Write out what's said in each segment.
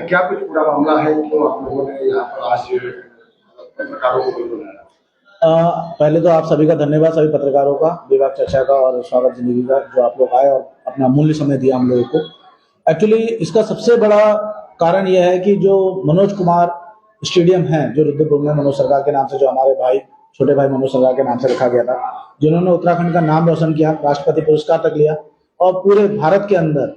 क्या कुछ पूरा मामला है, क्यों आप लोगों ने यहाँ पर आज पत्रकारों को बुलाया? पहले तो आप सभी का धन्यवाद, सभी पत्रकारों का, विभाग चर्चा का और स्वागत जिंदगी का, जो आप लोग आए और अपना अमूल्य समय दिया हम लोगों को। एक्चुअली इसका सबसे बड़ा कारण यह है कि जो मनोज कुमार स्टेडियम है, जो रुद्रपुर में मनोज सरकार के नाम से, जो हमारे भाई छोटे भाई मनोज सरकार के नाम से रखा गया था, जिन्होंने उत्तराखंड का नाम रोशन किया, राष्ट्रपति पुरस्कार तक लिया और पूरे भारत के अंदर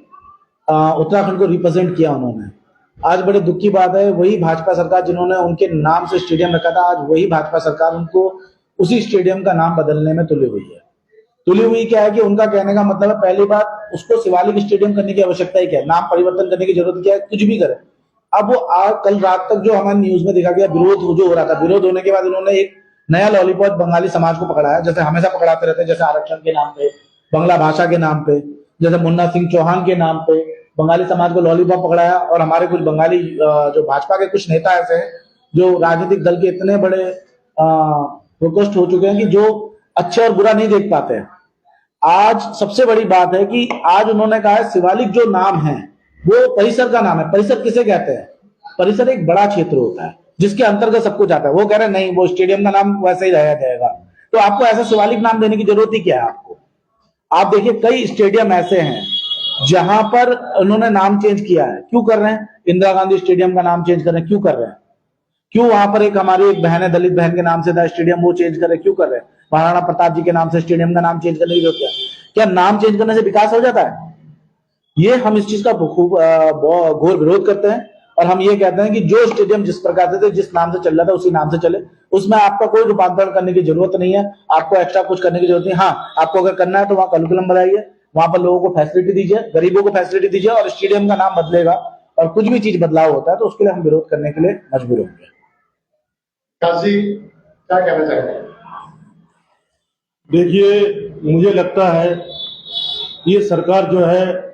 उत्तराखंड को रिप्रेजेंट किया उन्होंने। आज बड़े दुख की बात है, वही भाजपा सरकार जिन्होंने उनके नाम से स्टेडियम रखा था, आज वही भाजपा सरकार उनको उसी स्टेडियम का नाम बदलने में तुली हुई है। तुली हुई क्या है कि उनका कहने का मतलब है, पहली बात, उसको शिवालिक स्टेडियम करने की आवश्यकता ही क्या है, नाम परिवर्तन करने की जरूरत क्या है, कुछ भी करे। अब वो कल रात तक जो हमारे न्यूज में दिखा गया, विरोध जो हो रहा था, विरोध होने के बाद इन्होंने एक नया लॉलीपॉप बंगाली समाज को पकड़ाया, जैसे हमेशा पकड़ाते रहते हैं, जैसे आरक्षण के नाम पे, बांग्ला भाषा के नाम पे, जैसे मुन्ना सिंह चौहान के नाम पे बंगाली समाज को लॉलीपॉप पकड़ाया। और हमारे कुछ बंगाली जो भाजपा के कुछ नेता ऐसे हैं जो राजनीतिक दल के इतने बड़े प्रोकोष्ठ हो चुके हैं कि जो अच्छे और बुरा नहीं देख पाते हैं। आज सबसे बड़ी बात है कि आज उन्होंने कहा है शिवालिक जो नाम है वो परिसर का नाम है। परिसर किसे कहते हैं? परिसर एक बड़ा क्षेत्र होता है जिसके अंतर्गत सब कुछ आता है। वो कह रहे हैं नहीं, वो स्टेडियम का नाम वैसे ही रहा जाएगा। तो आपको ऐसा शिवालिक नाम देने की जरूरत ही क्या है आपको? आप देखिए कई स्टेडियम ऐसे हैं जहां पर उन्होंने नाम चेंज किया है। क्यों कर रहे हैं? इंदिरा गांधी स्टेडियम का नाम चेंज कर रहे हैं, क्यों कर रहे हैं? क्यों वहां पर एक हमारी एक बहन है, दलित बहन के नाम से था स्टेडियम, वो चेंज कर रहे हैं, क्यों कर रहे हैं? महाराणा प्रताप जी के नाम से स्टेडियम का नाम चेंज करने की जरूरत क्या? क्या नाम चेंज करने से विकास हो जाता है? ये हम इस चीज का खूब घोर विरोध करते हैं और हम ये कहते हैं कि जो स्टेडियम जिस प्रकार से जिस नाम से चल रहा था उसी नाम से चले। उसमें आपका कोई रूपांतरण करने की जरूरत नहीं है, आपको एक्स्ट्रा कुछ करने की जरूरत नहीं। हाँ, आपको अगर करना है तो वहां करिकुलम बनाइए, वहां पर लोगों को फैसिलिटी दीजिए, गरीबों को फैसिलिटी दीजिए, और स्टेडियम का नाम बदलेगा और कुछ भी चीज बदलाव होता है तो उसके लिए हम विरोध करने के लिए मजबूर होंगे। काजी क्या कहना चाहेंगे? देखिए, मुझे लगता है ये सरकार जो है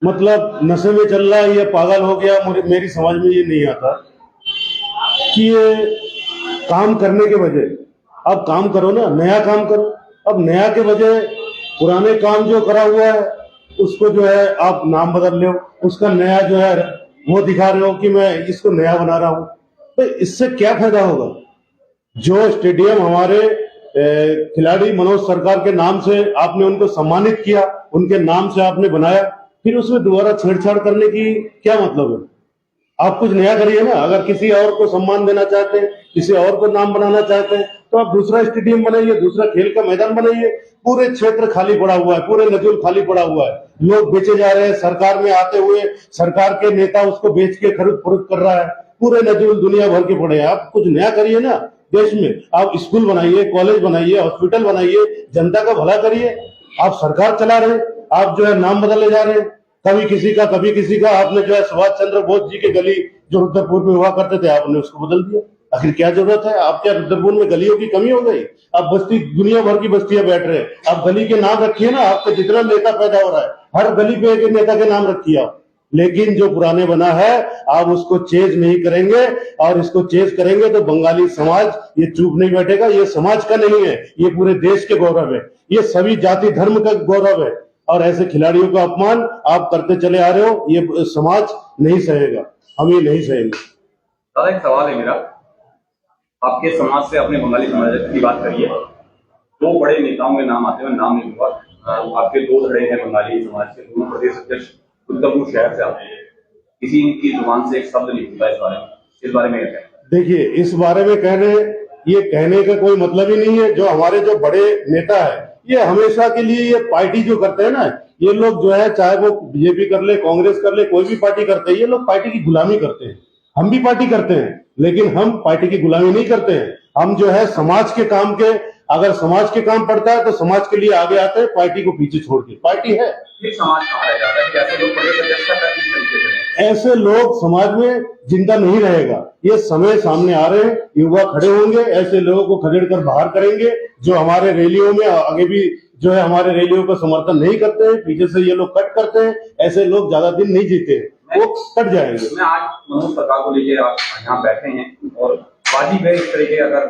मतलब नशे में चल रहा है, ये पागल हो गया। मेरी समझ में ये नहीं आता कि ये काम करने के बजाय अब काम करो ना, नया काम करो। अब नया के बजाय पुराने काम जो करा हुआ है उसको जो है आप नाम बदल रहे हो, उसका नया जो है वो दिखा रहे हो कि मैं इसको नया बना रहा हूं। तो इससे क्या फायदा होगा? जो स्टेडियम हमारे खिलाड़ी मनोज सरकार के नाम से आपने उनको सम्मानित किया, उनके नाम से आपने बनाया, फिर उसमें दोबारा छेड़छाड़ करने की क्या मतलब है? आप कुछ नया करिए ना। अगर किसी और को सम्मान देना चाहते हैं, किसी और को नाम बनाना चाहते हैं, तो आप दूसरा स्टेडियम बनाइए, दूसरा खेल का मैदान बनाइए। पूरे क्षेत्र खाली पड़ा हुआ है, पूरे नजुल खाली पड़ा हुआ है, लोग बेचे जा रहे हैं। सरकार में आते हुए सरकार के नेता उसको बेच के खरीद फरोख्त कर रहा है। पूरे नजुल दुनिया भर के पड़े हैं। आप कुछ नया करिए ना देश में। आप स्कूल बनाइए, कॉलेज बनाइए, हॉस्पिटल बनाइए, जनता का भला करिए। आप सरकार चला रहे, आप जो है नाम बदले जा रहे हैं, कभी किसी का कभी किसी का। आपने जो है सुभाष चंद्र बोस जी की गली जो रुद्रपुर में हुआ करते थे, आपने उसको बदल दिया। आखिर क्या जरूरत है? आप क्या रुद्रपुर में गलियों की कमी हो गई? आप बस्ती दुनिया भर की बस्तियां बैठ रहे हैं, आप गली के नाम रखिए ना। आपका जितना नेता पैदा हो रहा है हर गली पे एक नेता के नाम रखिए आप। लेकिन जो पुराने बना है आप उसको चेंज नहीं करेंगे, और इसको चेंज करेंगे तो बंगाली समाज ये चुप नहीं बैठेगा। ये समाज का नहीं है, ये पूरे देश के गौरव है, ये सभी जाति धर्म का गौरव है। और ऐसे खिलाड़ियों का अपमान आप करते चले आ रहे हो, ये समाज नहीं सहेगा, हम ये नहीं सहेंगे। दादा एक सवाल है मेरा, आपके समाज से अपने बंगाली समाज की बात करिए, दो बड़े नेताओं के नाम आते हैं, नाम नहीं लूंगा। आपके दो धड़े हैं बंगाली समाज के, दोनों प्रदेश अध्यक्ष रुद्रपुर शहर से आते हैं, किसी की जुबान से एक शब्द नहीं होता इस बारे में क्या कहना? देखिए, इस बारे में ये कहने का कोई मतलब ही नहीं है। जो हमारे जो बड़े नेता है ये हमेशा के लिए ये पार्टी जो करते हैं ना, ये लोग जो है चाहे वो बीजेपी कर ले, कांग्रेस कर ले, कोई भी पार्टी करते हैं, ये लोग पार्टी की गुलामी करते हैं। हम भी पार्टी करते हैं लेकिन हम पार्टी की गुलामी नहीं करते हैं। हम जो है समाज के काम के, अगर समाज के काम पड़ता है तो समाज के लिए आगे आते हैं, पार्टी को पीछे छोड़ के। पार्टी है, समाज कहाँ रह जाता है? ऐसे लोग प्रदेश अध्यक्ष का किस तरीके से? ऐसे लोग समाज में जिंदा नहीं रहेगा। ये समय सामने आ रहे हैं, युवा खड़े होंगे, ऐसे लोगों को खदेड़ कर बाहर करेंगे। जो हमारे रैलियों में आगे भी जो है हमारे रैलियों का समर्थन नहीं करते हैं, पीछे से ये लोग कट करते हैं, ऐसे लोग ज्यादा दिन नहीं जीते हैं, वो कट जाएंगे। मैं आज मनोज सरकार को लेकर आप यहाँ बैठे हैं और वाजिब है इस तरह के अगर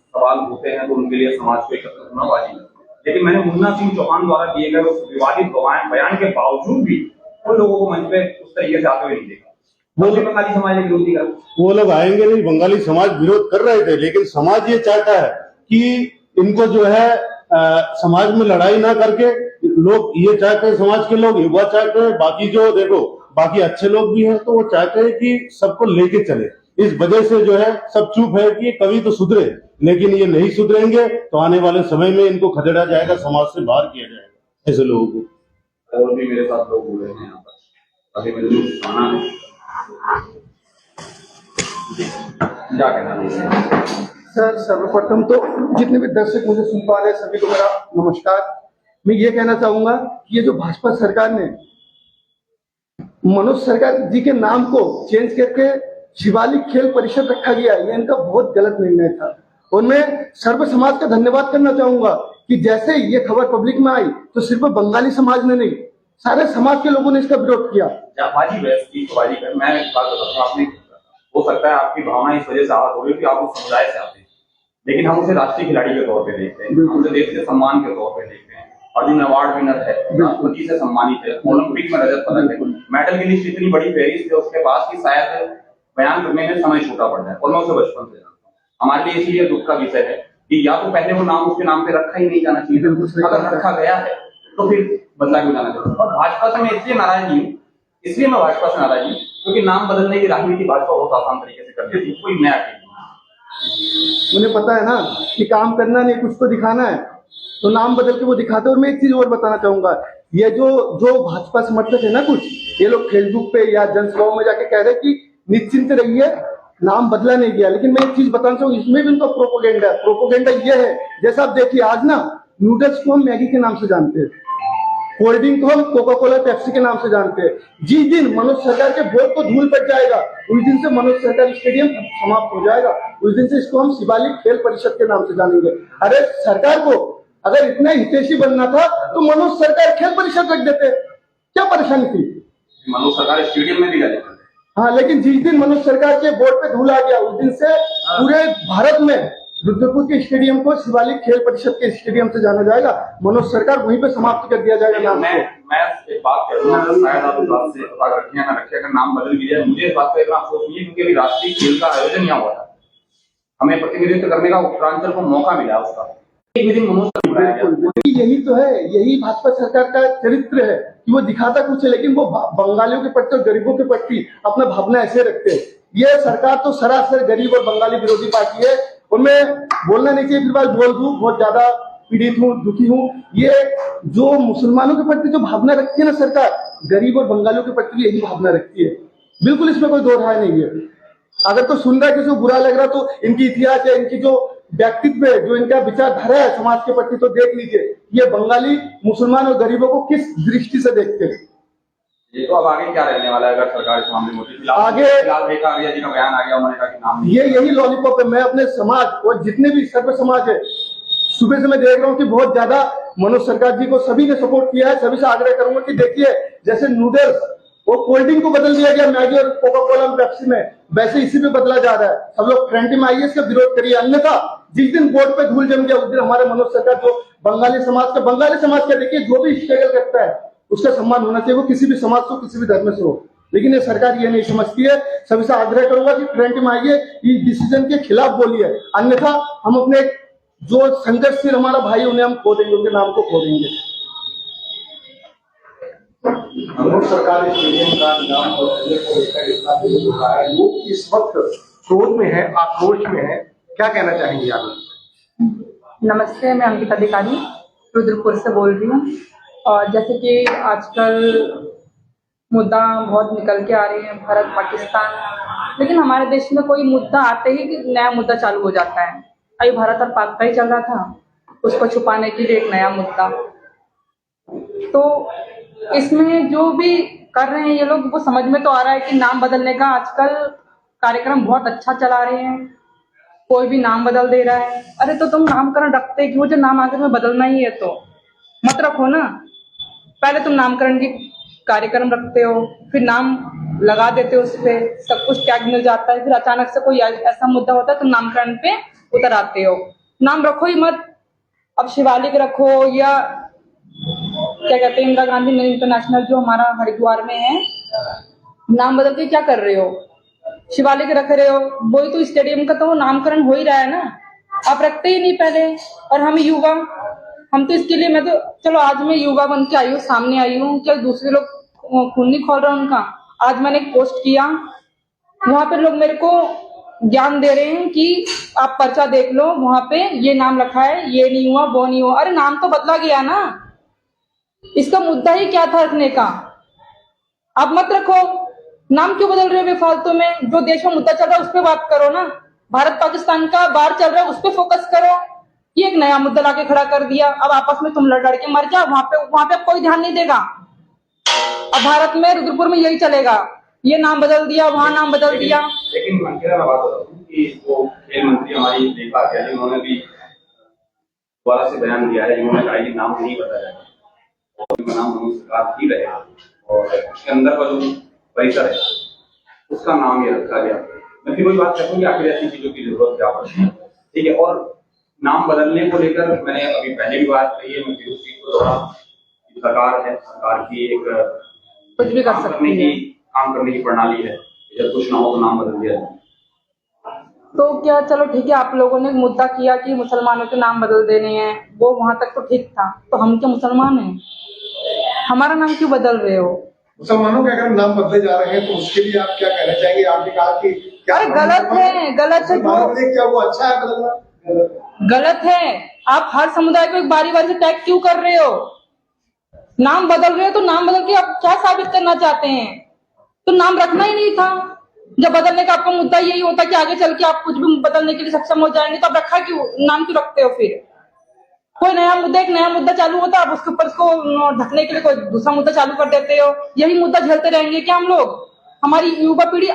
सवाल होते हैं तो उनके लिए समाज को एकत्र होना वाजिब है। लेकिन मैंने मुन्ना सिंह चौहान द्वारा दिए गए उस विवादित बयान के बावजूद भी उन लोगों को मंच पे उस तरीके से आते हुए नहीं देखा। वो बंगाली समाज ने विरोधी कर, वो लोग आएंगे नहीं, बंगाली समाज विरोध कर रहे थे, लेकिन समाज ये चाहता है कि इनको जो है समाज में लड़ाई ना करके, लोग ये चाहते हैं, समाज के लोग, युवा चाहते हैं, बाकी जो देखो बाकी अच्छे लोग भी हैं, तो वो चाहते हैं कि सबको लेके चले। इस वजह से जो है सब चुप है कि कभी तो सुधरे, लेकिन ये नहीं सुधरेंगे तो आने वाले समय में इनको खदेड़ा जाएगा, समाज से बाहर किया जाएगा ऐसे लोगों को। और भी मेरे साथ लोग बोल रहे हैं यहाँ पर, अभी मेरे जो खाना है क्या कहना है सर। सर्वप्रथम तो जितने भी दर्शक मुझे सुन पा रहे हैं सभी को मेरा नमस्कार। मैं ये कहना चाहूंगा कि ये जो भाजपा सरकार ने मनोज सरकार जी के नाम को चेंज करके शिवालिक खेल परिषद रखा गया, ये इनका बहुत गलत निर्णय था। और मैं सर्व समाज का धन्यवाद करना चाहूंगा कि जैसे ये खबर पब्लिक में आई तो सिर्फ बंगाली समाज ने नहीं, सारे समाज के लोगों ने इसका विरोध किया। मैं एक बात बताता हूँ, आपने हो सकता है आपकी भावना इस वजह से आहत हो रही है कि आप उस समुदाय से आते हैं, लेकिन हम उसे राष्ट्रीय खिलाड़ी के तौर पे देखते हैं, हम उसे देश के सम्मान के तौर पे देखते हैं। अर्जुन अवार्ड विनर है, राष्ट्रपति से सम्मानित है, ओलंपिक में रजत पदक है, मेडल की लिस्ट इतनी बड़ी फैली है उसके पास कि शायद बयान करने में समय छोटा पड़ जाए, और मैं उसे बचपन से जानता हूँ। हमारे लिए इसलिए दुख का विषय है कि या तो पहले वो नाम उसके नाम पे रखा ही नहीं जाना चाहिए, अगर रखा गया है तो फिर बदला क्यों जाना चाहिए। और भाजपा से मैं इसलिए नाराज नहीं हूँ, इसलिए मैं भाजपा से नाराज हूँ क्योंकि नाम बदलने की राजनीति भाजपा बहुत आसान तरीके से करती थी, कोई नया उन्हें पता है ना कि काम करना नहीं, कुछ तो दिखाना है, तो नाम बदल के वो दिखाते। और मैं एक चीज और बताना चाहूंगा, ये जो भाजपा समर्थक है ना, कुछ ये लोग फेसबुक पे या जनसभाओं में जाके कह रहे हैं कि निश्चिंत रहिए, नाम बदला नहीं गया। लेकिन मैं एक चीज बताना चाहूंगा, इसमें भी उनका प्रोपोगेंडा है। प्रोपोगेंडा ये है, जैसा आप देखिए आज ना नूडल्स को हम मैगी के नाम से जानते हैं, कोल्ड ड्रिंक को हम कोका कोला पेप्सी के नाम से जानते हैं। जिस दिन मनोज सरकार के वोट को धूल पड़ जाएगा उस दिन से मनोज सरकार स्टेडियम समाप्त हो जाएगा, उस दिन से इसको हम शिवालिक खेल परिषद के नाम से जानेंगे। अरे सरकार को अगर इतना हितैषी बनना था तो मनोज सरकार खेल परिषद रख देते, क्या परेशानी थी। मनोज सरकार स्टेडियम में भी गए, हाँ, लेकिन जिस दिन मनोज सरकार के वोट पे धूल आ गया उस दिन से पूरे भारत में रुद्रपुर के स्टेडियम को शिवालिक खेल परिषद के स्टेडियम से जाना जाएगा। मनोज सरकार वहीं पे समाप्त कर दिया जाएगा। मैं एक बात करूंगा, शायद आप इस बात से रखिए ना रखिए, अगर नाम बदल भी जाए, मुझे इस बात का इतना अफसोस नहीं है क्योंकि अभी राष्ट्रीय खेल का आयोजन यहाँ हुआ था, हमें प्रतिनिधित्व करने का उत्तरांचल को मौका मिला उसका। यही तो है, यही भाजपा सरकार का चरित्र है कि वो दिखाता कुछ है लेकिन वो बंगालियों के प्रति और गरीबों के प्रति अपना भावना ऐसे रखते हैं। ये सरकार तो सरासर गरीब और बंगाली विरोधी पार्टी है। और मैं बोलना नहीं चाहिए, फिर बात बोल दूं, बहुत ज्यादा पीड़ित हूँ, दुखी हूँ। ये जो मुसलमानों के प्रति जो भावना रखती है ना सरकार, गरीब और बंगालियों के प्रति भी यही भावना रखती है। बिल्कुल इसमें कोई दो राय नहीं है। अगर तो सुन रहा है किसी को बुरा लग रहा तो इनकी इतिहास है, इनकी जो व्यक्तित्व है, जो इनका विचारधारा है समाज के प्रति, तो देख लीजिए ये बंगाली मुसलमान और गरीबों को किस दृष्टि से देखते हैं। ये तो अब आगे क्या रहने वाला है अगर सरकार इस मामले में होती है? आगे फिलहाल रेखा आर्या जी का बयान आ गया, उन्होंने कहा कि नाम ये यही लॉलीपॉप है। मैं अपने समाज और जितने भी सर्व समाज है, सुबह से मैं देख रहा हूँ कि बहुत ज्यादा मनोज सरकार जी को सभी ने सपोर्ट किया है। सभी से आग्रह करूंगा कि देखिए जैसे नूडल्स और कोल्ड ड्रिंक को बदल दिया गया मैगी और कोका कोला पेप्सी में, वैसे इसी पे बदला जा रहा है। सब लोग फ्रंट में आइए, इसका विरोध करिए। अन्यथा जिस दिन वोट पे धूल जम गया उस दिन हमारे मनोज सरकार जो बंगाली समाज का देखिए जो भी स्ट्रगल करता है उसका सम्मान होना चाहिए, वो किसी भी समाज से, किसी भी धर्म से हो। लेकिन ये सरकार ये नहीं समझती है। सभी से आग्रह करूंगा कि फ्रंट में आइए, इस डिसीजन के खिलाफ बोलिए, अन्यथा हम अपने जो संघर्षशील हमारा भाई उन्हें हम खो देंगे, उनके नाम को खो देंगे। मनोज सरकार स्टेडियम का नाम बदलने को लेकर इतना विरोध हो रहा है, लोग इस वक्त क्रोध में है, आक्रोश में है, क्या कहना चाहेंगे आप? नमस्ते, मैं अंकिता अधिकारी रुद्रपुर से बोल रही हूँ। और जैसे कि आजकल मुद्दा बहुत निकल के आ रहे हैं, भारत पाकिस्तान, लेकिन हमारे देश में कोई मुद्दा आते ही कि नया मुद्दा चालू हो जाता है। अभी भारत और पाक का ही चल रहा था, उसको छुपाने के लिए एक नया मुद्दा। तो इसमें जो भी कर रहे हैं ये लोग, वो समझ में तो आ रहा है कि नाम बदलने का आजकल कार्यक्रम बहुत अच्छा चला रहे हैं, कोई भी नाम बदल दे रहा है। अरे तो तुम नामकरण रखते कि वो जो नाम आगे में बदलना ही है तो मत रखो ना। पहले तुम नामकरण की कार्यक्रम रखते हो, फिर नाम लगा देते हो, उस पर सब कुछ टैग मिल जाता है, फिर अचानक से कोई ऐसा मुद्दा होता है तुम नामकरण पे उतर आते हो। नाम रखो ही मत। अब शिवालिक रखो या क्या कहते हैं इंदिरा गांधी इंटरनेशनल जो हमारा हरिद्वार में है, नाम बदल के क्या कर रहे हो? शिवालिक रख रहे हो, वही तो स्टेडियम का तो नामकरण हो ही रहा है ना, आप रखते ही नहीं पहले। और हम युवा, हम तो इसके लिए, मैं तो चलो आज मैं युवा बन के आई हूँ, सामने आई हूँ, क्या दूसरे लोग खून नहीं खोल रहे उनका? आज मैंने एक पोस्ट किया, वहां पे लोग मेरे को ज्ञान दे रहे हैं कि आप पर्चा देख लो, वहां पे ये नाम रखा है, ये नहीं हुआ, वो नहीं हुआ। अरे नाम तो बदला गया ना, इसका मुद्दा ही क्या था रखने का? आप मत रखो, नाम क्यों बदल रहे हो बेफालतू में? जो देश में मुद्दा चल रहा है उस पर बात करो ना, भारत पाकिस्तान का बाहर चल रहा है उस पर फोकस करो। ये एक नया मुद्दा लाके खड़ा कर दिया, अब आपस में तुम लड़ के मर जाओ, वहां पे अब कोई ध्यान नहीं देगा। अब भारत में रुद्रपुर में यही चलेगा, ये नाम बदल दिया, वहां नाम बदल दिया। लेकिन मंत्री मैं बात बता दूं कि वो खेल मंत्री हमारी देखा गया, जिन्होंने भी दोबारा से बयान दिया है, जिन्होंने कहा कि नाम नहीं बताया और नाम हम सरकार ही रहे और उसके अंदर का जो परिसर है उसका नाम ये रखा गया। मैं फिर वही बात कहूँ कि आखिर ऐसी चीजों की जरूरत क्या पड़ती है, ठीक है। और नाम बदलने को लेकर मैंने अभी पहले भी बात कही है, मैं फिर उस चीज को दोहरा, सरकार है, सरकार की एक कुछ भी कर सकती है, काम करने की प्रणाली है, जब कुछ ना हो तो नाम बदल दिया जाए। तो क्या, चलो ठीक है, आप लोगों ने मुद्दा किया कि मुसलमानों के नाम बदल देने हैं, वो वहां तक तो ठीक था, तो हम क्या मुसलमान हैं? हमारा नाम क्यों बदल रहे हो? मुसलमानों के अगर नाम बदले जा रहे हैं तो उसके लिए आप क्या कहना चाहेंगे? आपने कहा कि अरे गलत है, गलत है, क्या वो अच्छा है बदलना? गलत है। आप हर समुदाय को एक बारी बारी से टैग क्यों कर रहे हो? नाम बदल रहे हो तो नाम बदल के आप क्या साबित करना चाहते हैं? तो नाम रखना ही नहीं था। जब बदलने का आपका मुद्दा यही होता कि आगे चल के आप कुछ भी बदलने के लिए सक्षम हो जाएंगे, तो आप रखा क्यों, नाम क्यों रखते हो? फिर कोई नया मुद्दा, एक नया मुद्दा चालू होता है, आप उसके ऊपर उसको ढकने के लिए कोई दूसरा मुद्दा चालू कर देते हो। यही मुद्दा झेलते रहेंगे क्या हम लोग? हमारी युवा पीढ़ी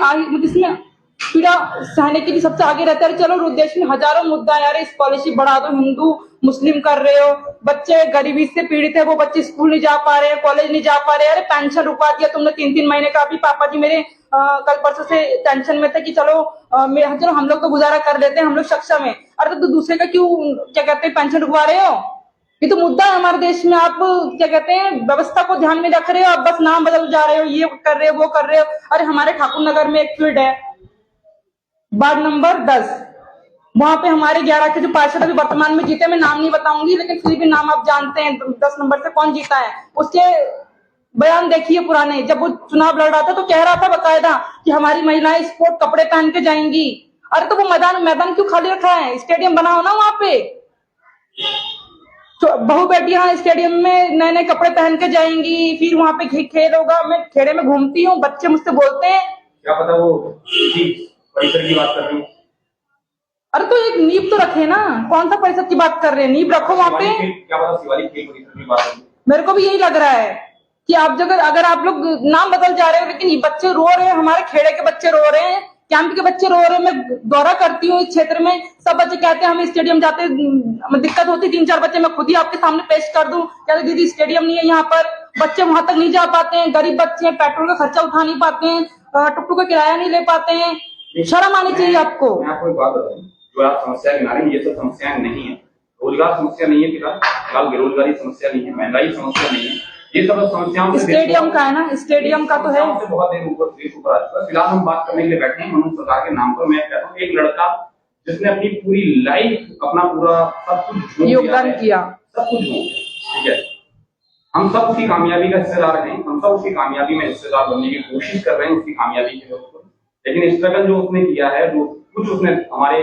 इसमें पीड़ा सहने के लिए सबसे आगे रहता है। चलो देश में हजारों मुद्दा है, यार स्कॉलरशिप बढ़ा दो, हिंदू मुस्लिम कर रहे हो, बच्चे गरीबी से पीड़ित है, वो बच्चे स्कूल नहीं जा पा रहे हैं, कॉलेज नहीं जा पा रहे हैं। अरे पेंशन रुकवा दिया तुमने 3-3 महीने का। अभी पापा जी मेरे कल परसों से टेंशन में थे कि चलो हम लोग तो गुजारा कर लेते हैं, हम लोग सक्षम है। अरे तो दूसरे का क्यों, क्या कहते हैं, पेंशन रुकवा रहे हो? ये तो मुद्दा है हमारे देश में। आप क्या कहते हैं, व्यवस्था को ध्यान में रख रहे हो, आप बस नाम बदल जा रहे हो, ये कर रहे हो, वो कर रहे हो। अरे हमारे ठाकुर नगर में एक फील्ड है, वार्ड नंबर 10, वहां पे हमारे 11 के जो पार्षद अभी वर्तमान में जीते, मैं नाम नहीं बताऊंगी, लेकिन फिर भी नाम आप जानते हैं 10 नंबर से कौन जीता है। उसके बयान देखिए पुराने, जब वो चुनाव लड़ रहा था तो कह रहा था बकायदा कि हमारी महिलाएं स्पोर्ट कपड़े पहन के जाएंगी। अरे तो वो मैदान क्यों खाली रखा है? स्टेडियम बनाओ ना वहां पे, तो बहू बेटियां स्टेडियम में नए नए कपड़े पहन के जाएंगी, फिर वहां पे खेल होगा। मैं खेड़े में घूमती हूँ, बच्चे मुझसे बोलते हैं, क्या पता वो परिसर की बात कर रही हूँ। अरे तो एक नींव तो रखे ना, कौन सा परिषद की बात कर रहे हैं? नींव रखो वहां पे। क्या पता शिवालिक खेल परिसर की बात कर रही हूँ। मेरे को भी यही लग रहा है कि आप अगर आप लोग नाम बदल जा रहे हो, लेकिन ये बच्चे रो रहे हैं, हमारे खेड़े के बच्चे रो रहे हैं, कैंप के बच्चे रो रहे हैं। मैं दौरा करती हूँ इस क्षेत्र में, सब बच्चे कहते हैं हमें स्टेडियम जाते दिक्कत होती। 3-4 बच्चे मैं खुद ही आपके सामने पेश कर दूं, कहते दीदी स्टेडियम नहीं है यहाँ पर, बच्चे वहां तक नहीं जा पाते हैं, गरीब बच्चे हैं, पेट्रोल का खर्चा उठा नहीं पाते हैं, टुकटुक का किराया नहीं ले पाते हैं। शर्म आनी चाहिए आपको। मैं आपको एक बात बताऊं, जो आप समस्या गिना रहे हैं, ये सब समस्याएं नहीं है। रोजगार समस्या नहीं है, फिलहाल बेरोजगारी समस्या नहीं है, महंगाई समस्या नहीं है, ये सब समस्याओं से स्टेडियम का है ना, स्टेडियम का तो है, बहुत देर ऊपर आ चुका है। फिलहाल हम बात करने के लिए बैठे हैं मनोज सरकार के नाम पर। मैं कहता हूँ एक लड़का जिसने अपनी पूरी लाइफ, अपना पूरा सब कुछ योगदान किया, सब कुछ, ठीक है, हम सब उसकी कामयाबी का हिस्सेदार हैं, हम सब उसकी कामयाबी में हिस्सेदार बनने की कोशिश कर रहे हैं उसकी कामयाबी के लिए। लेकिन स्ट्रगल जो उसने किया है, जो कुछ उसने हमारे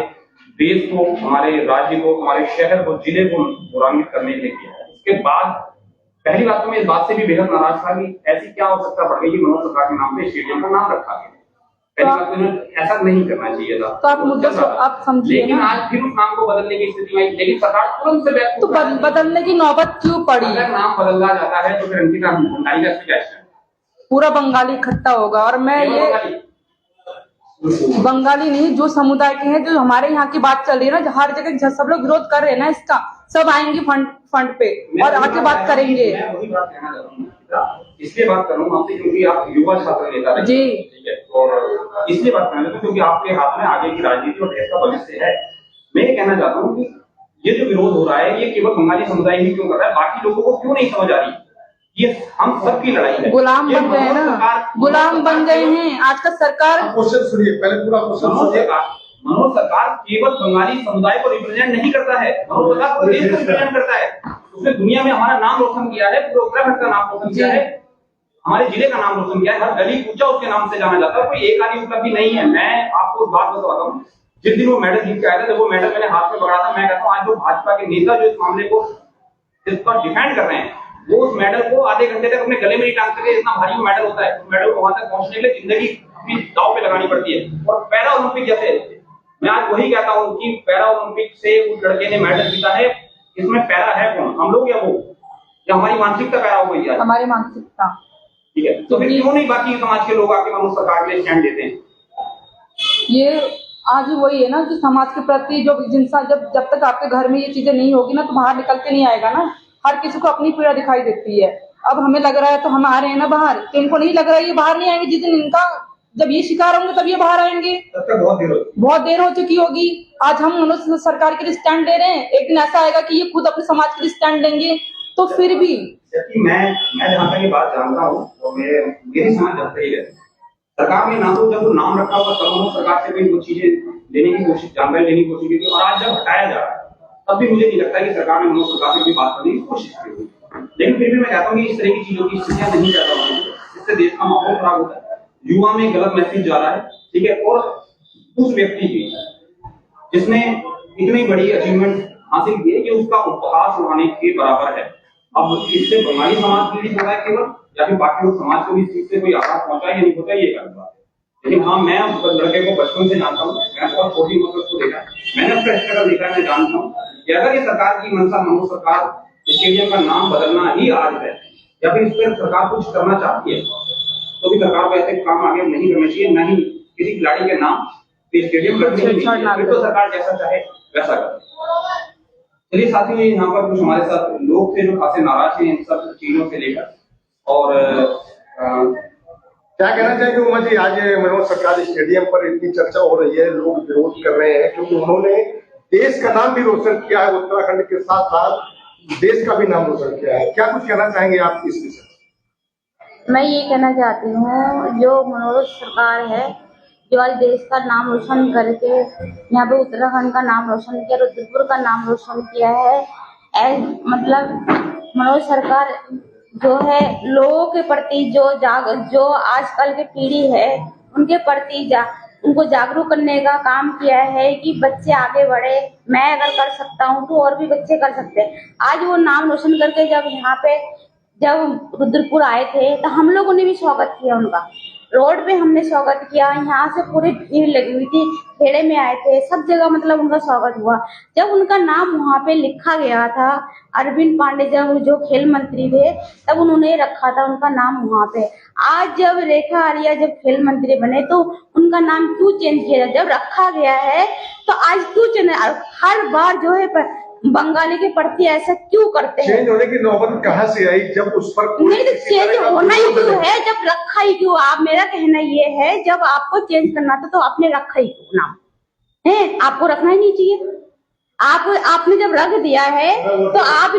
देश को, हमारे राज्य को, हमारे शहर को, जिले को गौरवान्वित करने के लिए किया है। उसके बाद पहली बात तो मैं इस बात से भी बेहद नाराज था कि ऐसी क्या आवश्यकता पड़ गई कि मनोज सरकार के नाम पे स्टेडियम का नाम रखा गया। पहली बात तो ऐसा नहीं करना चाहिए था। तो आप मुद्दे को आप समझिए, लेकिन आज फिर उस नाम को बदलने की स्थिति में, लेकिन सरकार तुरंत से बैक, तो बदलने की नौबत क्यों पड़ी? अगर नाम बदला जाता है तो फिर अंकिता भंडारी का क्या है? पूरा बंगाली इकट्ठा होगा। और मैं ये बंगाली नहीं, जो समुदाय के हैं, जो हमारे यहाँ की बात चल रही है ना, हर जगह सब लोग विरोध कर रहे हैं ना इसका, सब आएंगे फंड पे और आके बात करेंगे। मैं वही बात कहना चाह रहा हूँ, इसलिए बात कर रहा हूँ आपसे क्योंकि आप युवा छात्र नेता रहे, जी, ठीक है, और इसलिए बात करना चाहता हूँ क्योंकि आपके हाथ में आगे की राजनीति और देश का भविष्य है। मैं ये कहना चाहता हूँ कि ये जो विरोध हो रहा है, ये केवल बंगाली समुदाय ही क्यों कर रहा है, बाकी लोगों को क्यों नहीं समझ आ रही? ये हम सबकी लड़ाई है। गुलाम ये बन गए ना, सरकार- गुलाम बन गए हैं आज का सरकार। क्वेश्चन सुनिए, पहले पूरा क्वेश्चन सुनिए। मनोज सरकार केवल बंगाली समुदाय को रिप्रेजेंट नहीं करता है, मनोज सरकार पूरे देश को रिप्रेजेंट करता है। उसने दुनिया में हमारा नाम रोशन किया है, पूरे उत्तराखंड का नाम रोशन किया है, हमारे जिले का नाम रोशन किया है, हर गली कूचा उसके नाम से जाना जाता है। कोई एक आधी उपलब्धि नहीं है। मैं आपको बात बताता हूँ, जिस दिन वो मेडल जीत के आया था, जब वो मेडल मैंने हाथ में पकड़ा था, मैं कहता हूँ आज जो भाजपा के नेता जो इस मामले को इस पर डिफेंड कर रहे हैं, वो उस मेडल को आधे घंटे तक अपने गले में नहीं टांग सके। इतना भारी वो मेडल होता है, उस मेडल को वहां तक पहुंचने के लिए जिंदगी अपनी दांव पे लगानी पड़ती है। और पैरा ओलंपिक जैसे, मैं आज वही कहता हूँ कि पैरा ओलंपिक से उस लड़के ने मेडल जीता है, इसमें पैरा है कौन, हम लोग या वो, या हमारी मानसिकता पैरा हो गई है? हमारी मानसिकता। ठीक है, तो फिर क्यों नहीं बाकी समाज के लोग आके मनोज सरकार के लिए स्टैंड देते हैं? ये आज भी वही है ना कि समाज के प्रति जो इंसान जब तक आपके घर में ये चीजें नहीं होगी ना, तो बाहर निकल के नहीं आएगा ना। हर किसी को अपनी पीड़ा दिखाई देती है। अब हमें लग रहा है तो हम आ रहे हैं ना बाहर, तो इनको नहीं लग रहा है ये बाहर नहीं आएंगे। जिस दिन इनका जब ये शिकार होंगे तब ये बाहर आएंगे। तब तक बहुत देर हो चुकी होगी। आज हम मनोज सरकार के लिए स्टैंड ले रहे हैं, एक दिन ऐसा आएगा कि ये खुद अपने समाज के लिए स्टैंड लेंगे। तो फिर भी जबकि मैं जहाँ तक ये बात जानता हूँ और मेरी समझ जानते ही है, सरकार ने ना तो जब नाम रखा हुआ तब उन्होंने सरकार से भी वो चीजें लेने की कोशिश, जानकारी लेने की कोशिश की थी, और आज जब हटाया जा रहा है तब भी मुझे नहीं लगता कि सरकार ने मनोज सरकार से भी बात करने की कोशिश की होगी। लेकिन फिर भी मैं कहता हूँ कि इस तरह की चीजों की स्थितियां नहीं ज्यादा होती, जिससे देश का माहौल खराब होता है, युवा में गलत मैसेज जा रहा है। ठीक है, और उस व्यक्ति की जिसने इतनी बड़ी अचीवमेंट हासिल की है कि उसका उपहास उड़ाने के बराबर है। अब इससे बंगाली समाज के लिए हो रहा है केवल, या फिर बाकी लोग समाज को भी इस चीज से कोई आघात पहुंचा या नहीं पहुंचा, ये अलग बात है। लेकिन हाँ, मैं उस लड़के को बचपन से जानता हूँ, मैं बहुत छोटी उम्र से उसको देखा, मैंने उसका स्ट्रगल देखा है, मैं जानता हूँ कि अगर ये सरकार की मंशा मनोज सरकार स्टेडियम का नाम बदलना ही आज है, या फिर इस पर सरकार कुछ करना चाहती है, तो भी सरकार को ऐसे काम आगे नहीं करना चाहिए, न ही किसी खिलाड़ी के नाम स्टेडियम रखने चाहिए। फिर तो सरकार जैसा चाहे वैसा करे। चलिए साथियों, यहाँ पर कुछ हमारे साथ लोग थे जो खासे नाराज थे इन सब चीजों से लेकर। और क्या कहना चाहेंगे उमा जी, आज मनोज सरकार स्टेडियम पर इतनी चर्चा हो रही है, लोग विरोध कर रहे हैं क्योंकि उन्होंने देश का नाम भी रोशन किया है, उत्तराखंड के साथ साथ देश का भी नाम रोशन किया है। क्या कुछ कहना चाहेंगे आप इस विषय? मैं ये कहना चाहती हूँ, जो मनोज सरकार है, जो आज देश का नाम रोशन करके यहाँ पे उत्तराखंड का नाम रोशन किया, रुद्रपुर का नाम रोशन किया है, मतलब मनोज सरकार जो है लोगों के प्रति जो आजकल की पीढ़ी है उनके प्रति उनको जागरूक करने का काम किया है कि बच्चे आगे बढ़े। मैं अगर कर सकता हूँ तो और भी बच्चे कर सकते हैं। आज वो नाम रोशन करके जब रुद्रपुर आए थे तो हम लोगों ने भी स्वागत किया उनका, रोड पे हमने स्वागत किया, यहाँ से पूरी भीड़ लगी हुई थी, खेड़े में आए थे, सब जगह मतलब उनका स्वागत हुआ। जब उनका नाम वहाँ पे लिखा गया था, अरविंद पांडे जब जो खेल मंत्री थे तब उन्होंने रखा था उनका नाम वहाँ पे। आज जब रेखा आर्या जब खेल मंत्री बने तो उनका नाम क्यों चेंज किया? जब रखा गया है तो आज क्यों चेंज? हर बार जो है बंगाली के प्रति ऐसा क्यों करते हैं? चेंज होने की नौबत कहाँ से आई जब उस पर नहीं तो चेंज होना ही क्यों है जब रखा ही क्यों? आप, मेरा कहना ये है जब आपको चेंज करना था तो आपने रखा ही क्यों नाम है? आपको रखना ही नहीं चाहिए। आपने जब रख दिया है तो आप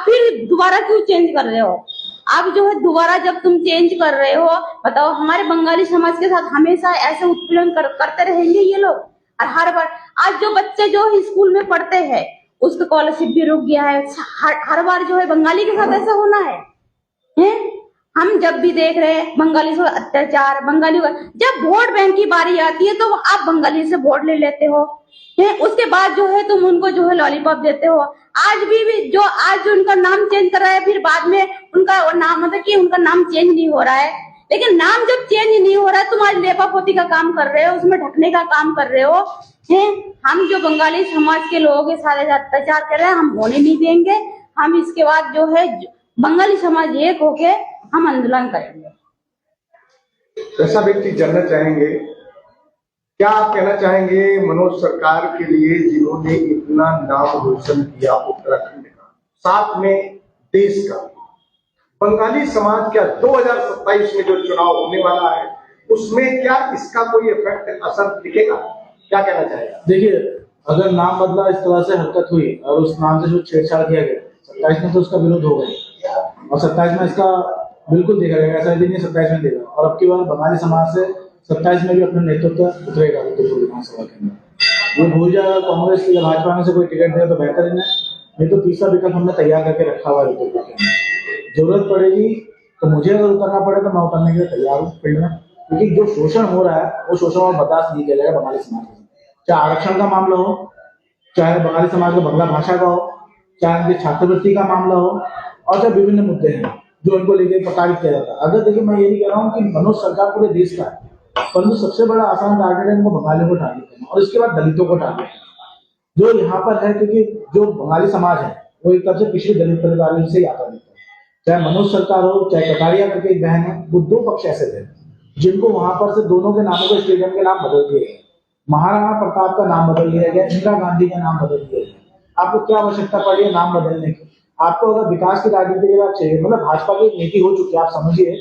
फिर दोबारा क्यों चेंज कर रहे हो? आप जो है दोबारा जब तुम चेंज कर रहे हो, बताओ हमारे बंगाली समाज के साथ हमेशा ऐसे उत्पीड़न करते रहेंगे ये लोग? और हर बार आज जो बच्चे जो स्कूल में पढ़ते हैं उसका स्कॉलरशिप भी रुक गया है। हर बार जो है बंगाली के साथ ऐसा होना है? हम जब भी देख रहे हैं बंगाली से अत्याचार, बंगाली जब वोट बैंक की बारी आती है तो आप बंगाली से वोट ले लेते हो, उसके बाद जो है तुम उनको जो है लॉलीपॉप देते हो। आज भी जो आज उनका नाम चेंज कर रहा है, फिर बाद में उनका नाम मतलब कि उनका नाम चेंज नहीं हो रहा है। लेकिन नाम जब चेंज नहीं हो रहा है, तुम आज लेपापोती का काम कर रहे हो, उसमें ढकने का काम कर रहे हो। हम जो बंगाली समाज के लोगों के सारे अत्याचार कर रहे हैं हम होने नहीं देंगे। हम इसके बाद जो है बंगाली समाज एक होके हम आंदोलन करेंगे। ऐसा व्यक्ति जानना चाहेंगे, क्या आप कहना चाहेंगे मनोज सरकार के लिए जिन्होंने इतना नाम रोशन किया उत्तराखंड का, साथ में देश का, बंगाली समाज क्या 2027 में जो चुनाव होने वाला है उसमें क्या इसका कोई इफेक्ट असर दिखेगा? क्या कहना चाहेगा? देखिए, अगर नाम बदला इस तरह से हरकत हुई और उस नाम से जो छेड़छाड़ किया गया 27 में तो उसका विरोध हो गया, और 27 में इसका बिल्कुल देखा जाएगा, ऐसा भी नहीं 27 में देगा। और अब की बार बंगाली समाज से 27 में भी अपना नेतृत्व उतरेगा रुद्रपुर विधानसभा के अंदर। ये भूल जाएगा कांग्रेस या भाजपा में से कोई टिकट देगा तो बेहतर है, नहीं तो तीसरा विकल्प हमने तैयार करके रखा हुआ है रुद्रपुर के अंदर। जरूरत पड़ेगी तो मुझे अगर उतरना पड़े तो मैं उतरने के लिए तैयार हूँ फील्ड में, क्योंकि जो शोषण हो रहा है वो शोषण और बर्दाश्त नहीं किया जाएगा बंगाली समाज में। चाहे आरक्षण का मामला हो, चाहे बंगाली समाज का बंगला भाषा का हो, चाहे उनकी छात्रवृत्ति का मामला हो, और चाहे विभिन्न मुद्दे हैं जो इनको लेकर प्रताड़ित किया जाता है। अगर देखिए मैं ये नहीं कह रहा हूँ कि मनोज सरकार पूरे देश का है, परंतु सबसे बड़ा आसान टारगेट है इनको बंगालियों को टारगेट करना और इसके बाद दलितों को टारगेट करना जो यहाँ पर है, क्योंकि जो बंगाली समाज है वो एक तरफ से पिछले दलित परिवारों से आता है। चाहे मनोज सरकार हो, चाहे कटारिया करके एक बहन है, वो दो पक्ष ऐसे थे जिनको वहां पर से दोनों के नामों को स्टेडियम के नाम बदल दिए गए। महाराणा प्रताप का नाम बदल दिया गया, इंदिरा गांधी का नाम बदल दिया गया। आपको क्या आवश्यकता पड़ी है नाम बदलने की? आपको अगर विकास की राजनीति के बाद चाहिए, मतलब भाजपा की नीति हो चुकी है, आप समझिए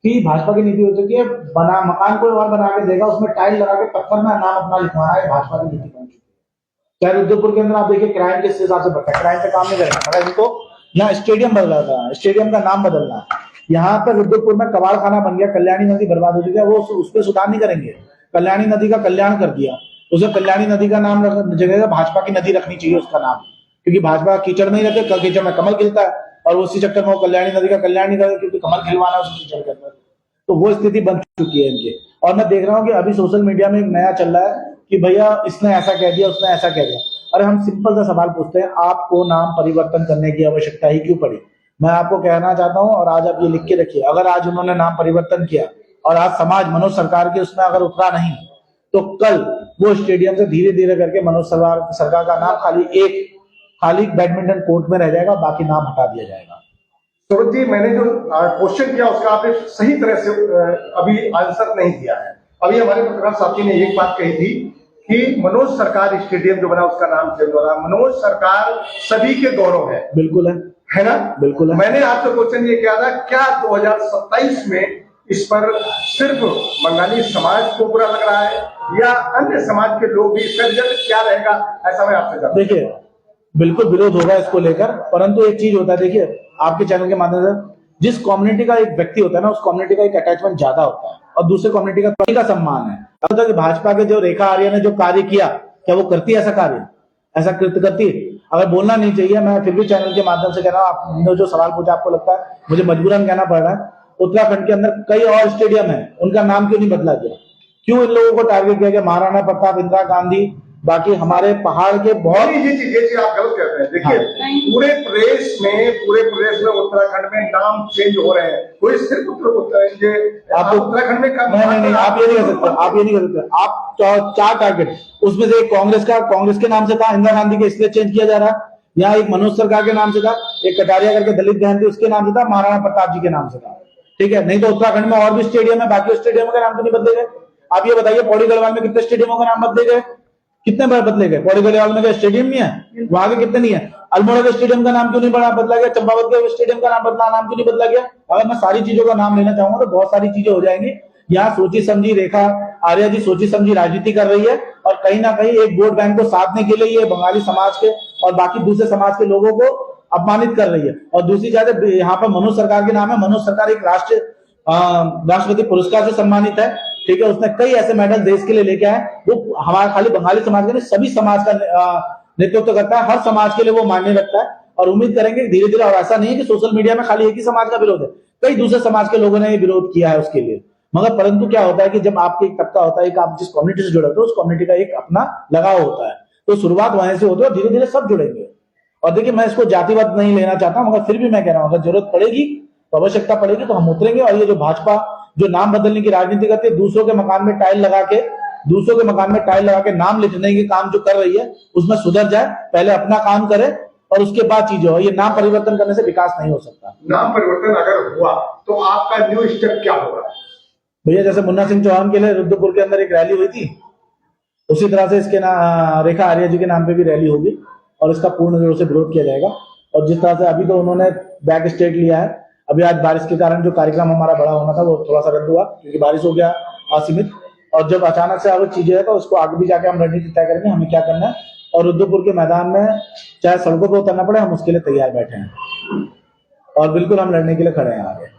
कि भाजपा की नीति हो चुकी है, बना मकान कोई और बना के देगा, उसमें टाइल लगा के पत्थर में नाम अपना लिखवाना है, भाजपा की नीति बन चुकी है। चाहे रुद्रपुर के अंदर आप देखिए क्राइम किस हिसाब से बढ़ता है, क्राइम पे काम नहीं करेगा, मगर इनको यहाँ स्टेडियम बदला था, स्टेडियम का नाम बदलना है। यहाँ पर रुद्रपुर में कबाड़ खाना बन गया, कल्याणी नदी बर्बाद हो चुकी है, वो उस पर सुधार नहीं करेंगे। कल्याणी नदी का कल्याण कर दिया, उसे कल्याणी नदी का नाम जगह भाजपा की नदी रखनी चाहिए उसका नाम, क्योंकि भाजपा कीचड़ में ही रहते, कीचड़ में कमल खिलता है और उसी चक्कर में वो कल्याणी नदी का कल्याण नहीं करे क्योंकि कमल खिलवाना है उस कीचड़ के अंदर। तो वो स्थिति बन चुकी है इनकी। और मैं देख रहा हूँ कि अभी सोशल मीडिया में एक नया चल रहा है कि भैया इसने ऐसा कह दिया, उसने ऐसा कह दिया। अरे हम सिंपल सा सवाल पूछते हैं, आपको नाम परिवर्तन करने की आवश्यकता ही क्यों पड़ी? मैं आपको कहना चाहता हूं और आज आप ये लिख के रखिए, अगर आज उन्होंने नाम परिवर्तन किया और आज समाज मनोज सरकार के उसमें अगर उतरा नहीं, तो कल वो स्टेडियम से धीरे धीरे करके मनोज सरकार का नाम खाली बैडमिंटन कोर्ट में रह जाएगा, बाकी नाम हटा दिया जाएगा। सौरभ जी, मैंने जो क्वेश्चन किया उसका आपने सही तरह से अभी आंसर नहीं दिया है। अभी हमारे पत्रकार साथी ने एक बात कही थी कि मनोज सरकार स्टेडियम जो बना उसका नाम चेंज हो रहा। मनोज सरकार सभी के गौरव है, बिल्कुल है ना? बिल्कुल है। मैंने आपसे क्वेश्चन ये किया था, क्या 2027 में इस पर सिर्फ बंगाली समाज को बुरा लग रहा है या अन्य समाज के लोग भी? इसका रिजल्ट क्या रहेगा, ऐसा मैं आपसे जानता हूं। देखिए, बिल्कुल विरोध होगा इसको लेकर, परंतु एक चीज होता है, देखिए आपके चैनल के माध्यम से जिस कम्युनिटी का एक व्यक्ति होता है ना, उस कम्युनिटी का एक अटैचमेंट ज्यादा होता है और दूसरे कम्युनिटी का सम्मान है। अब तक भाजपा के जो रेखा आर्या ने जो कार्य किया, क्या वो करती है ऐसा कार्य? ऐसा कृत्य करती है? अगर बोलना नहीं चाहिए, मैं फिर भी चैनल के माध्यम से कह रहा हूँ, आपने जो सवाल पूछा आपको लगता है मुझे मजबूरन कहना पड़ रहा है, उत्तराखंड के अंदर कई और स्टेडियम है, उनका नाम क्यों नहीं बदला गया? क्यों इन लोगों को टारगेट किया गया? महाराणा प्रताप, इंदिरा गांधी, बाकी हमारे पहाड़ के बहुत ये चीज आप गलत कहते हैं। देखिए, पूरे प्रदेश में उत्तराखंड में नाम चेंज हो रहे हैं, कोई सिर्फ उत्तराखंड में नहीं, आप ये नहीं कर सकते। आप 4 टारगेट, उसमें से एक कांग्रेस के नाम से था, इंदिरा गांधी के इसलिए चेंज किया जा रहा है। यहाँ एक मनोज सरकार के नाम से था, एक कटारिया करके दलित बहन थी उसके नाम से था, महाराणा प्रताप जी के नाम से था, ठीक है? नहीं तो उत्तराखंड में और भी स्टेडियम है, बाकी स्टेडियम का नाम तो नहीं बदले गए। आप ये बताइए, पौड़ी गढ़वाल में कितने स्टेडियमों का नाम बदले गए? कितने बार बदले गए? पौड़ी गढ़वाल में स्टेडियम नहीं है, वहां के कितने नहीं है? अल्मोड़ा के स्टेडियम का नाम क्यों नहीं बदला गया? चंपावत के स्टेडियम का नाम क्यों नहीं बदला गया? अगर मैं सारी चीजों का नाम लेना चाहूंगा तो बहुत सारी चीजें हो जाएंगी। यहाँ सोची समझी रेखा आर्या जी सोची समझी राजनीति कर रही है और कहीं ना कहीं एक वोट बैंक को साधने के लिए ये बंगाली समाज के और बाकी दूसरे समाज के लोगों को अपमानित कर रही है। और दूसरी ज्यादा यहाँ पर मनोज सरकार के नाम है, मनोज सरकार एक राष्ट्रपति पुरस्कार से सम्मानित है, ठीक है? उसने कई ऐसे मेडल देश के लिए लेके आए। वो हमारा खाली बंगाली समाज का नहीं, सभी समाज का नेतृत्व करता है, हर समाज के लिए वो मान्य रखता है और उम्मीद करेंगे धीरे धीरे। और ऐसा नहीं है कि सोशल मीडिया में खाली एक ही समाज का विरोध है, कई दूसरे समाज के लोगों ने ये विरोध किया है उसके लिए। मगर परंतु क्या होता है कि जब आपके एक तबका होता है, एक आप जिस कम्युनिटी से जुड़े होते हो उस कम्युनिटी का एक अपना लगाव होता है, तो शुरुआत वहां से होती है और धीरे धीरे सब जुड़ेंगे। और देखिए, मैं इसको जातिवाद नहीं लेना चाहता, मगर फिर भी मैं कह रहा हूं अगर जरूरत पड़ेगी तो आवश्यकता पड़ेगी तो हम उतरेंगे। और ये जो भाजपा जो नाम बदलने की राजनीति करती है, दूसरों के मकान में टाइल लगा के नाम लिखने के काम जो कर रही है, उसमें सुधर जाए, पहले अपना काम करे और उसके बाद चीजें हो। ये नाम परिवर्तन करने से विकास नहीं हो सकता। नाम परिवर्तन अगर हुआ तो आपका न्यू स्टेप क्या होगा? भैया, जैसे मुन्ना सिंह चौहान के लिए रुद्रपुर के अंदर एक रैली हुई थी, उसी तरह से इसके रेखा आर्या जी के नाम पे भी रैली होगी और इसका पूर्ण जोर से विरोध किया जाएगा। और जिस तरह से अभी तो उन्होंने बैक स्टेट लिया है, अभी आज बारिश के कारण जो कार्यक्रम हमारा बड़ा होना था वो थोड़ा सा रद्द हुआ क्योंकि बारिश हो गया असीमित। और जब अचानक से आगे चीजें है तो उसको आगे भी जाके हम रणनीति तय करेंगे हमें क्या करना है। और रुद्रपुर के मैदान में चाहे सड़कों पर उतरना पड़े, हम उसके लिए तैयार बैठे हैं। और बिल्कुल हम लड़ने के लिए खड़े हैं आगे।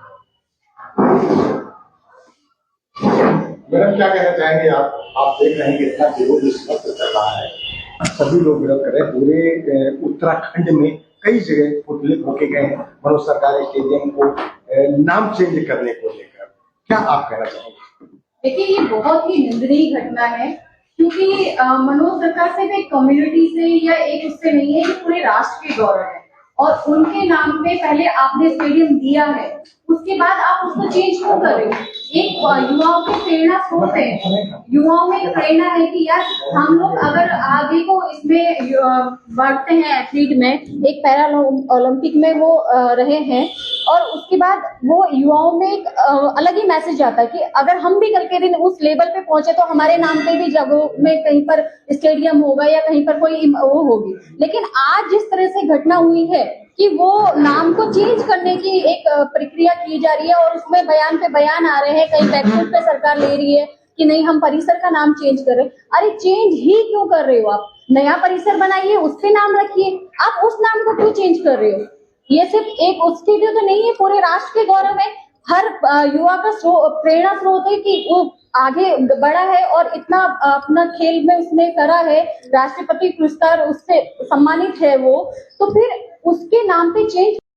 मैडम क्या कहना चाहेंगे आप देख रहे हैं कि इतना विरोध इस वक्त चल रहा है, सभी लोग विरोध कर रहे हैं। पूरे उत्तराखंड में कई जगह पुतले फूके गए हैं मनोज सरकार स्टेडियम को नाम चेंज करने को लेकर, क्या आप कहना चाहेंगे? देखिए, ये बहुत ही निंदनीय घटना है, क्योंकि मनोज सरकार सिर्फ एक कम्युनिटी से या एक उससे नहीं है, ये पूरे राष्ट्र के गौरव है और उनके नाम पे पहले आपने स्टेडियम दिया है, उसके बाद आप उसको चेंज क्यों कर रहे हो? एक युवाओं की प्रेरणा स्रोत है, युवाओं में प्रेरणा है कि यार हम लोग अगर आगे को इसमें बढ़ते हैं, एथलीट में एक पैरा ओलंपिक में वो रहे हैं और उसके बाद वो युवाओं में एक अलग ही मैसेज आता है कि अगर हम भी कल के दिन उस लेवल पे पहुंचे तो हमारे नाम पे भी जगहों में कहीं पर स्टेडियम होगा या कहीं पर कोई वो होगी। लेकिन आज जिस तरह से घटना हुई है कि वो नाम को चेंज करने की एक प्रक्रिया की जा रही है और उसमें बयान पे बयान आ रहे हैं, कई वेबसाइट पे सरकार ले रही है कि नहीं हम परिसर का नाम चेंज कर रहे हैं। अरे चेंज ही क्यों कर रहे हो आप? नया परिसर बनाइए, उस पे नाम रखिए, आप उस नाम को क्यों चेंज कर रहे हो? ये सिर्फ एक उस स्टेडियम तो नहीं है, पूरे राष्ट्र के गौरव है, हर युवा का प्रेरणा स्रोत है कि वो आगे बढ़ा है और इतना अपना खेल में उसने करा है, राष्ट्रपति पुरस्कार उससे सम्मानित है वो, तो फिर उसके नाम पे चेंज